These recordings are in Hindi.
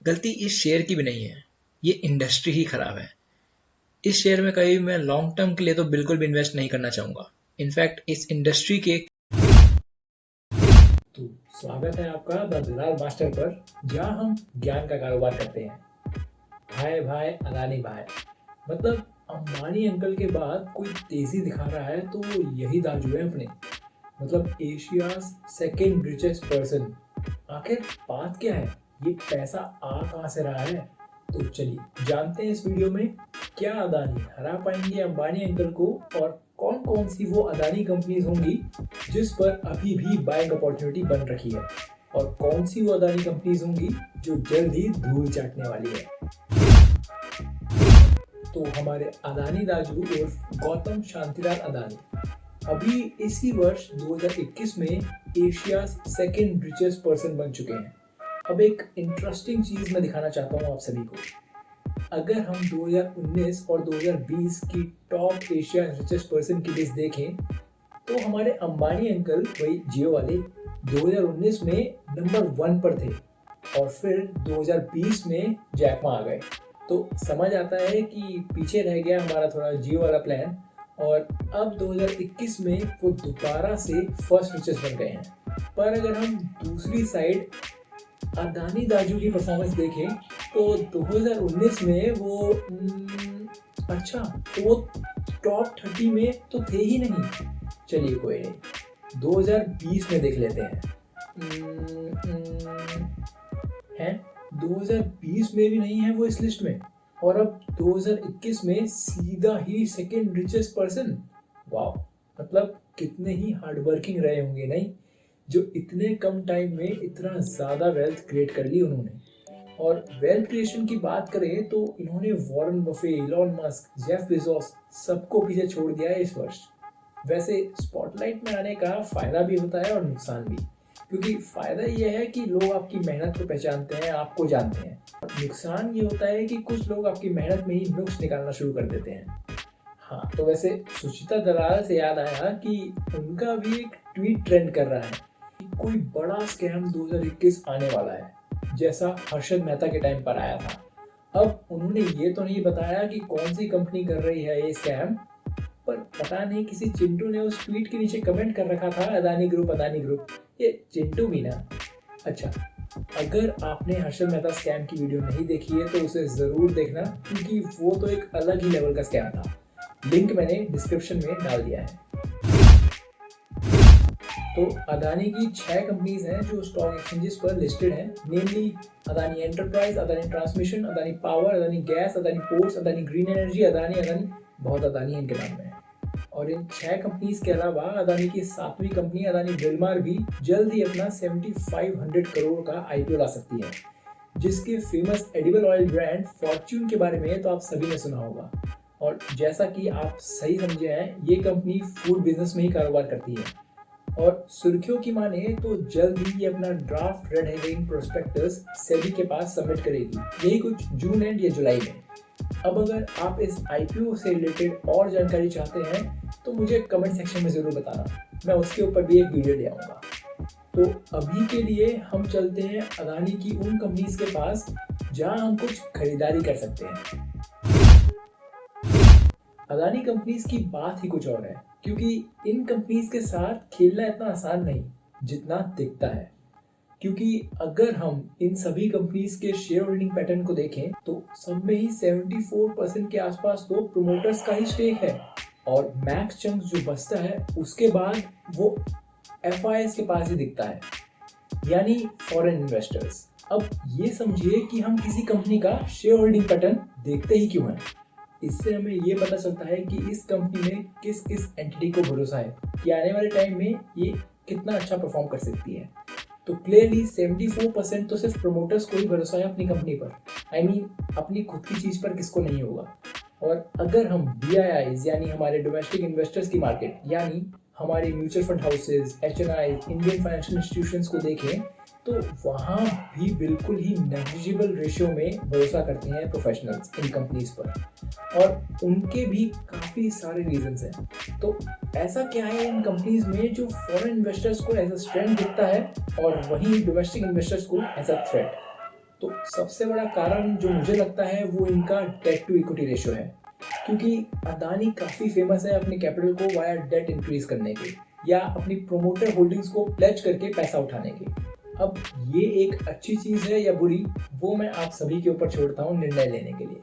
गलती इस शेयर की भी नहीं है, ये इंडस्ट्री ही खराब है। इस शेयर में कभी मैं लॉन्ग टर्म के लिए तो बिल्कुल भी इन्वेस्ट नहीं करना चाहूंगा। इनफैक्ट इस इंडस्ट्री के तो स्वागत है आपका द बिलाल मास्टर पर, जहां हम ज्ञान का कारोबार करते हैं। भाई भाई अदानी भाई, मतलब अंबानी अंकल के बाद कोई तेजी दिखा रहा है तो यही दाजू है अपने। मतलब एशिया सेकेंड रिचेस्ट पर्सन। आखिर बात क्या है, ये पैसा आ कहाँ से रहा है? तो चलिए जानते हैं इस वीडियो में। क्या अदानी हरा पाएंगे अंबानी अंकल को, और कौन कौन सी वो अदानी कंपनीज होंगी जिस पर अभी भी बाइंग अपॉर्चुनिटी बन रखी है, और कौन सी वो अदानी कंपनीज होंगी जो जल्द ही धूल चाटने वाली है। तो हमारे अदानी दाजू उर्फ गौतम शांतिलाल अदानी अभी इसी वर्ष 2021 में एशिया सेकेंड रिचेस्ट पर्सन बन चुके हैं। अब एक इंटरेस्टिंग चीज मैं दिखाना चाहता हूँ आप सभी को। अगर हम 2019 और 2020 की टॉप एशिया रिचेस्ट पर्सन की लिस्ट देखें तो हमारे अंबानी अंकल, वही जियो वाले, 2019 में नंबर 1 पर थे, और फिर 2020 में जैक मा आ गए। तो समझ आता है कि पीछे रह गया हमारा थोड़ा जियो वाला प्लान, और अब 2021 में वो दोबारा से फर्स्ट रिचेस्ट बन गए हैं। पर अगर हम दूसरी साइड अदानी दाजू की परफॉर्मेंस देखें तो 2019 में वो अच्छा, तो वो टॉप 30 में तो थे ही नहीं। चलिए कोई नहीं, 2020 में देख लेते हैं। हैं 2020 में भी नहीं है वो इस लिस्ट में, और अब 2021 में सीधा ही सेकेंड रिचेस्ट पर्सन। वाह, मतलब कितने ही हार्डवर्किंग रहे होंगे नहीं, जो इतने कम टाइम में इतना ज़्यादा वेल्थ क्रिएट कर ली उन्होंने। और वेल्थ क्रिएशन की बात करें तो इन्होंने Warren Buffett, Elon Musk, Jeff Bezos सबको पीछे छोड़ दिया है इस वर्ष। वैसे स्पॉटलाइट में आने का फ़ायदा भी होता है और नुकसान भी, क्योंकि फ़ायदा ये है कि लोग आपकी मेहनत को पहचानते हैं, आपको जानते हैं। नुकसान ये होता है कि कुछ लोग आपकी मेहनत में ही नुक्स निकालना शुरू कर देते हैं। हाँ, तो वैसे सुचिता दलाल से याद आया कि उनका भी एक ट्वीट ट्रेंड कर रहा है कि कोई बड़ा स्कैम 2021 आने वाला है, जैसा हर्षद मेहता के टाइम पर आया था। अब उन्होंने ये तो नहीं बताया कि कौन सी कंपनी कर रही है ये स्कैम, पर पता नहीं किसी चिंटू ने उस ट्वीट के नीचे कमेंट कर रखा था अदानी ग्रुप अदानी ग्रुप। ये चिंटू भी ना। अच्छा, अगर आपने हर्षद मेहता स्कैम की वीडियो नहीं देखी है तो उसे ज़रूर देखना, क्योंकि वो तो एक अलग ही लेवल का स्कैम था। लिंक मैंने डिस्क्रिप्शन में डाल दिया है। तो अदानी की 6 कंपनीज हैं जो स्टॉक एक्सचेंजेस पर लिस्टेड हैं, namely Adani enterprise, Adani transmission, Adani power, Adani gas, Adani ports, Adani green energy, Adani Adani बहुत अदानी इनके नाम में है। और इन 6 कंपनीज के अलावा अदानी की 7वीं कंपनी अदानी विल्मार भी जल्द ही अपना 7500 करोड़ का आईपीओ ला सकती है, जिसके famous edible oil brand Fortune के बारे में तो आप सभी ने सुना होगा। और जैसा कि आप सही समझे हैं, ये कंपनी फूड बिजनेस में ही कारोबार करती है, और सुर्खियों की माने तो जल्द ही ये अपना draft red herring prospectus SEBI के पास सबमिट करेगी, यही कुछ जून एंड या जुलाई में। अब अगर आप इस आईपीओ से रिलेटेड और जानकारी चाहते हैं तो मुझे कमेंट सेक्शन में ज़रूर बताना, मैं उसके ऊपर भी एक वीडियो ले आऊँगा। तो अभी के लिए हम चलते हैं अदानी की उन कंपनीज के पास जहां हम कुछ खरीदारी कर सकते हैं। अदानी कंपनीज की बात ही कुछ और है, क्योंकि इन कंपनीज के साथ खेलना इतना आसान नहीं जितना दिखता है। क्योंकि अगर हम इन सभी कंपनीज के शेयर होल्डिंग पैटर्न को देखें तो सब में ही 74% के आसपास तो प्रोमोटर्स का ही स्टेक है, और मैक्स चंक जो बचता है उसके बाद वो एफआईएस के पास ही दिखता है, यानी फॉरेन इन्वेस्टर्स। अब ये समझिए कि हम किसी कंपनी का शेयर होल्डिंग पैटर्न देखते ही क्यों हैं। इससे हमें ये पता चलता है कि इस कंपनी में किस किस एंटिटी को भरोसा है कि आने वाले टाइम में ये कितना अच्छा परफॉर्म कर सकती है। तो क्लियरली 74% तो सिर्फ प्रोमोटर्स को ही भरोसा है अपनी कंपनी पर। I mean, अपनी खुद की चीज़ पर किसको नहीं होगा। और अगर हम DIIs यानी हमारे डोमेस्टिक इन्वेस्टर्स की मार्केट, यानी हमारे mutual fund houses, HNI, Indian financial institutions को देखें तो वहाँ भी बिल्कुल ही नेग्लिजिबल रेशियो में भरोसा करते हैं प्रोफेशनल्स इन कंपनीज पर, और उनके भी काफ़ी सारे रीजंस हैं। तो ऐसा क्या है इन कंपनीज में जो फॉरेन इन्वेस्टर्स को एज अ स्ट्रेंथ दिखता है और वहीं डोमेस्टिक इन्वेस्टर्स को एज अ थ्रेट? तो सबसे बड़ा कारण जो मुझे लगता है वो इनका डेट टू इक्विटी रेशियो है, क्योंकि अदानी काफ़ी फेमस है अपने कैपिटल को वाया डेट इंक्रीज करने के या अपनी प्रोमोटर होल्डिंग्स को प्लेज करके पैसा उठाने के। अब ये एक अच्छी चीज़ है या बुरी, वो मैं आप सभी के ऊपर छोड़ता हूँ निर्णय लेने के लिए।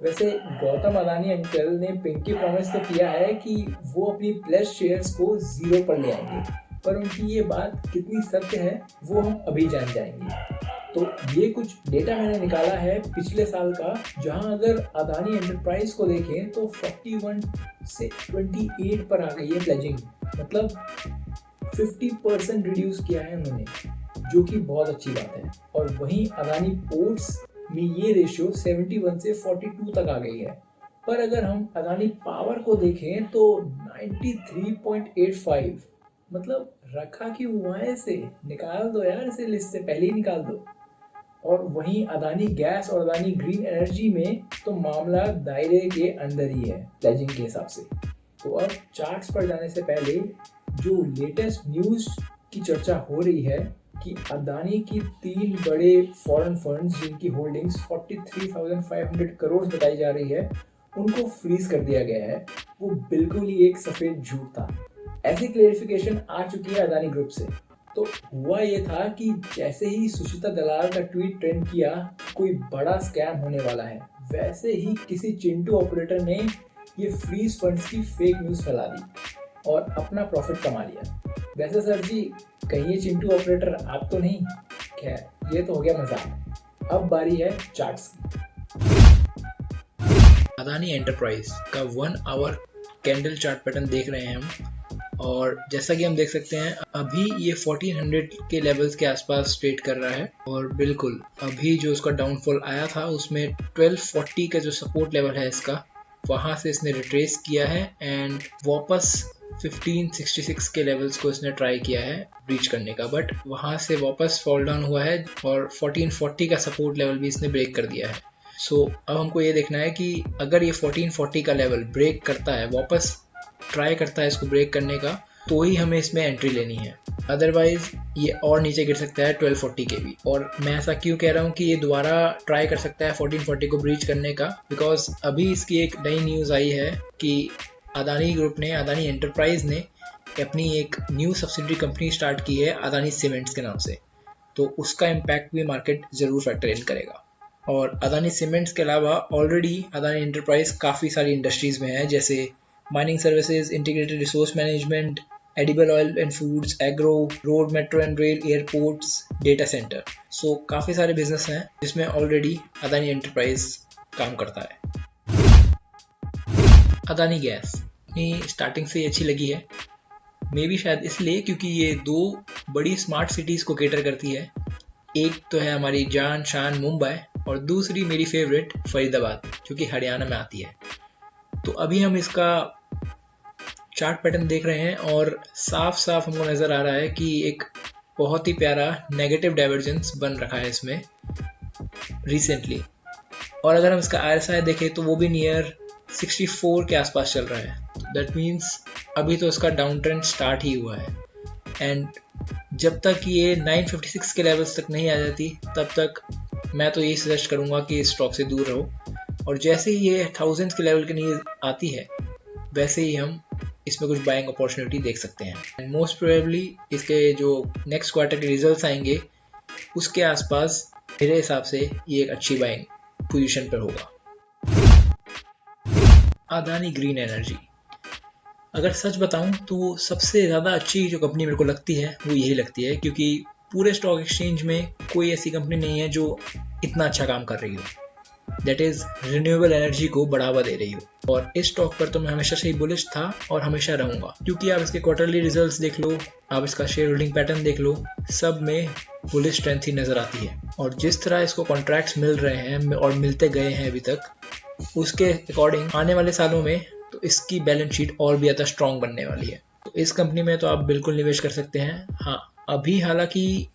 वैसे गौतम अदानी अंकल ने पिंकी प्रॉमिस तो किया है कि वो अपनी प्लेज शेयर्स को जीरो पर ले आएंगे, पर उनकी ये बात कितनी सत्य है वो हम अभी जान जाएंगे। तो ये कुछ डेटा मैंने निकाला है पिछले साल का, जहां अगर अदानी एंटरप्राइज को देखें तो 41 से 28 पर आ गई है प्लेजिंग, मतलब 50% रिड्यूस किया है उन्होंने, जो कि बहुत अच्छी बात है। और वहीं अदानी पोर्ट्स में ये रेशियो 71 से 42 तक आ गई है। पर अगर हम अदानी पावर को देखें तो 93.85, मतलब रखा कि हुआ है, इसे निकाल दो यार, इसे लिस्ट से पहले ही निकाल दो। और वहीं अदानी गैस और अदानी ग्रीन एनर्जी में तो मामला दायरे के अंदर ही है प्लेजिंग के हिसाब से। तो अब चार्ट्स पर जाने से पहले जो लेटेस्ट न्यूज़ की चर्चा हो रही है कि अदानी की 3 बड़े फॉरेन फंड्स जिनकी होल्डिंग्स 43,500 करोड़ बताई जा रही है, उनको फ्रीज कर दिया गया है, वो बिल्कुल ही एक सफ़ेद झूठ था। ऐसी क्लेरिफिकेशन आ चुकी है अदानी ग्रुप से। तो हुआ ये था कि जैसे ही सुचिता दलाल का ट्वीट ट्रेंड किया कोई बड़ा स्कैम होने वाला है, वैसे ही किसी चिंटू ऑपरेटर ने ये फ्रीज फंड्स की फेक न्यूज़ फैला दी और अपना प्रॉफिट कमा लिया। वैसे सर जी, कहीं ये चिंटू ऑपरेटर आप तो नहीं? खैर, ये तो हो गया मजाक। अब बारी है चार्ट्स की। अदानी एंटरप्राइज का 1 आवर कैंडल चार्ट पैटर्न देख रहे हैं हम, और जैसा कि हम देख सकते हैं अभी ये 1400 के लेवल्स के आसपास ट्रेड कर रहा है। और बिल्कुल अभी जो उसका डाउनफॉल आया था उसमें 1240 का जो सपोर्ट लेवल है इसका, वहाँ से इसने रिट्रेस किया है एंड वापस 1566 के लेवल्स को इसने ट्राई किया है ब्रीच करने का, बट वहाँ से वापस फॉल डाउन हुआ है और 1440 का सपोर्ट लेवल भी इसने ब्रेक कर दिया है। सो अब हमको ये देखना है कि अगर ये 1440 का लेवल ब्रेक करता है, वापस ट्राई करता है इसको ब्रेक करने का, तो ही हमें इसमें एंट्री लेनी है। अदरवाइज ये और नीचे गिर सकता है 1240 के भी। और मैं ऐसा क्यों कह रहा हूँ कि ये दोबारा ट्राई कर सकता है 1440 को ब्रीच करने का, बिकॉज अभी इसकी एक नई न्यूज़ आई है कि अदानी ग्रुप ने, अदानी एंटरप्राइज ने अपनी एक न्यू सब्सिडरी कंपनी स्टार्ट की है अदानी सीमेंट्स के नाम से। तो उसका इम्पैक्ट भी मार्केट ज़रूर फैक्टर इन करेगा। और अदानी सीमेंट्स के अलावा ऑलरेडी अदानी एंटरप्राइज काफ़ी सारी इंडस्ट्रीज़ में है, जैसे mining services, integrated resource management, edible oil and foods, agro, road, metro and rail, airports, data centre. So काफ़ी सारे बिजनेस हैं जिसमें ऑलरेडी अदानी एंटरप्राइज काम करता है। अदानी गैस अपनी स्टार्टिंग से ही अच्छी लगी है, मे बी शायद इसलिए क्योंकि ये 2 बड़ी स्मार्ट सिटीज़ को केटर करती है। एक तो है हमारी जान शान मुंबई और दूसरी मेरी फेवरेट फरीदाबाद, जो कि हरियाणा में आती है। तो अभी हम इसका चार्ट पैटर्न देख रहे हैं और साफ साफ हमको नज़र आ रहा है कि एक बहुत ही प्यारा नेगेटिव डाइवर्जेंस बन रखा है इसमें रिसेंटली। और अगर हम इसका RSI देखें तो वो भी नियर 64 के आसपास चल रहा है। दैट मीन्स अभी तो इसका डाउन ट्रेंड स्टार्ट ही हुआ है एंड जब तक ये 956 के लेवल्स तक नहीं आ जाती तब तक मैं तो यही सजेस्ट करूँगा कि इस स्टॉक से दूर रहो। और जैसे ही ये 1000s के लेवल के नीचे आती है वैसे ही हम इसमें कुछ बाइंग अपॉर्चुनिटी देख सकते हैं। मोस्ट प्रोबेबली इसके जो नेक्स्ट क्वार्टर के रिजल्ट्स आएंगे उसके आसपास मेरे हिसाब से ये एक अच्छी बाइंग पोजीशन पर होगा। अदानी ग्रीन एनर्जी, अगर सच बताऊं तो सबसे ज़्यादा अच्छी जो कंपनी मेरे को लगती है वो यही लगती है, क्योंकि पूरे स्टॉक एक्सचेंज में कोई ऐसी कंपनी नहीं है जो इतना अच्छा काम कर रही हो, दैट इज़ रिन्यूएबल एनर्जी को बढ़ावा दे रही हो। और इस स्टॉक पर तो मैं हमेशा से ही बुलिश था और हमेशा रहूँगा, क्योंकि आप इसके क्वार्टरली रिजल्ट्स देख लो, आप इसका शेयर होल्डिंग पैटर्न देख लो, सब में बुलिश स्ट्रेंथ ही नज़र आती है। और जिस तरह इसको कॉन्ट्रैक्ट्स मिल रहे हैं और मिलते गए हैं अभी तक, उसके अकॉर्डिंग आने वाले सालों में तो इसकी बैलेंस शीट और भी ज़्यादा स्ट्रॉन्ग बनने वाली है। तो इस कंपनी में तो आप बिल्कुल निवेश कर सकते हैं। हाँ, अभी हालांकि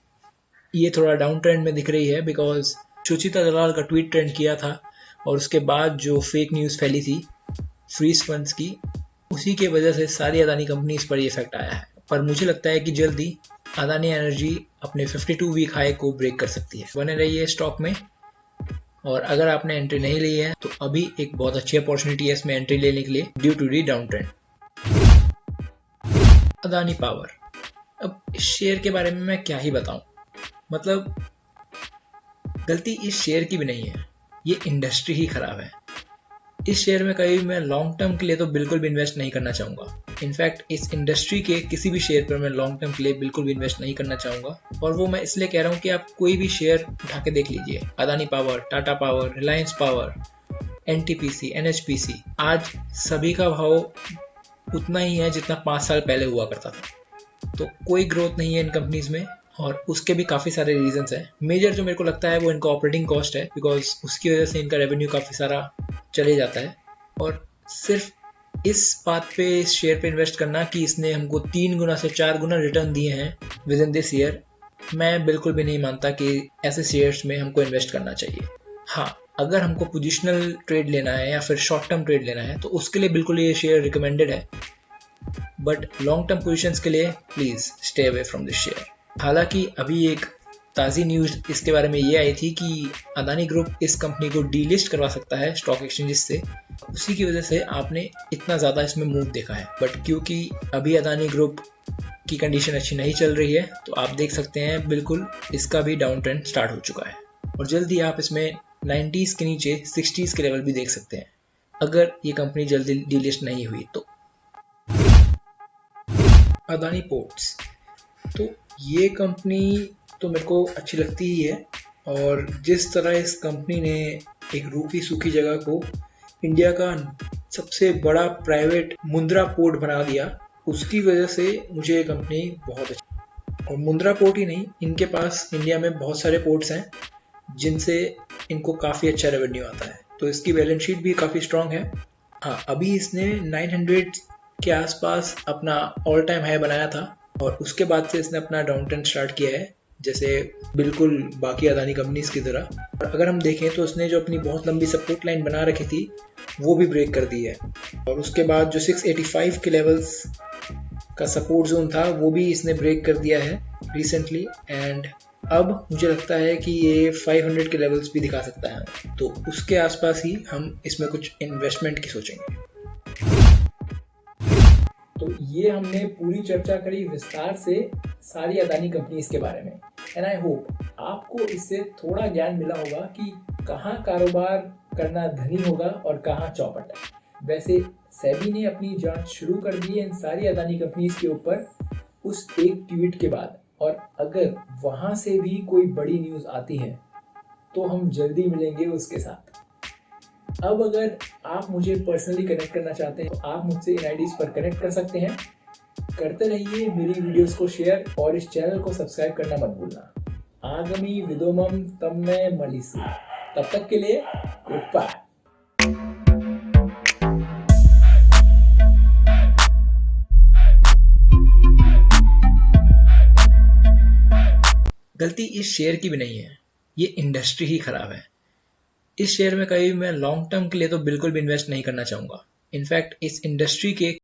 ये थोड़ा डाउन ट्रेंड में दिख रही है, बिकॉज सुचिता दलाल का ट्वीट ट्रेंड किया था और उसके बाद जो फेक न्यूज़ फैली थी फ्रीज फंड्स की, उसी के वजह से सारी अदानी कंपनीज पर ये इफेक्ट आया है। पर मुझे लगता है कि जल्दी अदानी एनर्जी अपने 52 वीक हाई को ब्रेक कर सकती है। बने रहिए स्टॉक में, और अगर आपने एंट्री नहीं ली है तो अभी एक बहुत अच्छी अपॉर्चुनिटी है इसमें एंट्री लेने के लिए due to the down trend. Adani power, अब इस शेयर के बारे में मैं क्या ही बताऊं, मतलब गलती इस शेयर की भी नहीं है, ये इंडस्ट्री ही खराब है। इस शेयर में कभी मैं लॉन्ग टर्म के लिए तो बिल्कुल भी इन्वेस्ट नहीं करना चाहूँगा। इनफैक्ट इस इंडस्ट्री के किसी भी शेयर पर मैं लॉन्ग टर्म के लिए बिल्कुल भी इन्वेस्ट नहीं करना चाहूँगा, और वो मैं इसलिए कह रहा हूँ कि आप कोई भी शेयर उठा के देख लीजिए, Adani power, Tata power, Reliance power, NTPC, NHPC, आज सभी का भाव उतना ही है जितना 5 साल पहले हुआ करता था। तो कोई ग्रोथ नहीं है इन कंपनीज में, और उसके भी काफ़ी सारे रीजंस हैं। मेजर जो मेरे को लगता है वो इनका ऑपरेटिंग कॉस्ट है, बिकॉज उसकी वजह से इनका रेवेन्यू काफ़ी सारा चले जाता है। और सिर्फ इस बात पे, इस शेयर पे इन्वेस्ट करना कि इसने हमको 3 गुना से 4 गुना रिटर्न दिए हैं विद इन दिस ईयर, मैं बिल्कुल भी नहीं मानता कि ऐसे शेयर्स में हमको इन्वेस्ट करना चाहिए। हाँ, अगर हमको पोजिशनल ट्रेड लेना है या फिर शॉर्ट टर्म ट्रेड लेना है तो उसके लिए बिल्कुल ये शेयर रिकमेंडेड है, बट लॉन्ग टर्म पोजिशंस के लिए please stay away from this share. हालांकि अभी एक ताज़ी न्यूज़ इसके बारे में ये आई थी कि अदानी ग्रुप इस कंपनी को डीलिस्ट करवा सकता है स्टॉक एक्सचेंजेस से, उसी की वजह से आपने इतना ज़्यादा इसमें मूव देखा है। बट क्योंकि अभी अदानी ग्रुप की कंडीशन अच्छी नहीं चल रही है तो आप देख सकते हैं बिल्कुल इसका भी डाउन ट्रेंड स्टार्ट हो चुका है, और जल्दी आप इसमें 90s के नीचे 60s के लेवल भी देख सकते हैं अगर ये कंपनी जल्दी डीलिस्ट नहीं हुई तो। अदानी पोर्ट्स, तो ये कंपनी तो मेरे को अच्छी लगती ही है, और जिस तरह इस कंपनी ने एक रूखी सूखी जगह को इंडिया का सबसे बड़ा प्राइवेट मुंद्रा पोर्ट बना दिया, उसकी वजह से मुझे ये कंपनी बहुत अच्छी। और मुंद्रा पोर्ट ही नहीं, इनके पास इंडिया में बहुत सारे पोर्ट्स हैं जिनसे इनको काफ़ी अच्छा रेवेन्यू आता है, तो इसकी बैलेंस शीट भी काफ़ी स्ट्रांग है। हाँ, अभी इसने 900 के आसपास अपना ऑल टाइम हाई बनाया था, और उसके बाद से इसने अपना डाउन ट्रेंड स्टार्ट किया है, जैसे बिल्कुल बाकी अदानी कंपनीज की तरह। और अगर हम देखें तो उसने जो अपनी बहुत लंबी सपोर्ट लाइन बना रखी थी वो भी ब्रेक कर दी है, और उसके बाद जो 685 के लेवल्स का सपोर्ट जोन था वो भी इसने ब्रेक कर दिया है रिसेंटली, एंड अब मुझे लगता है कि ये 500 के लेवल्स भी दिखा सकता है, तो उसके आसपास ही हम इसमें कुछ इन्वेस्टमेंट की सोचेंगे। तो ये हमने पूरी चर्चा करी विस्तार से सारी अदानी कंपनीज के बारे में, एंड आई होप आपको इससे थोड़ा ज्ञान मिला होगा कि कहाँ कारोबार करना धनी होगा और कहाँ चौपट है। वैसे सेबी ने अपनी जांच शुरू कर दी है इन सारी अदानी कंपनीज के ऊपर उस एक ट्वीट के बाद, और अगर वहाँ से भी कोई बड़ी न्यूज़ आती है तो हम जल्दी मिलेंगे उसके साथ। अब अगर आप मुझे पर्सनली कनेक्ट करना चाहते हैं तो आप मुझसे इन आईडीज पर कनेक्ट कर सकते हैं। करते रहिए मेरी वीडियोस को शेयर, और इस चैनल को सब्सक्राइब करना मत भूलना। आगामी विदोमम तम्मे मलिसु, तब तक के लिए गुड बाय। गलती इस शेयर की भी नहीं है, ये इंडस्ट्री ही खराब है। इस शेयर में कभी मैं लॉन्ग टर्म के लिए तो बिल्कुल भी इन्वेस्ट नहीं करना चाहूँगा। इनफैक्ट इस इंडस्ट्री के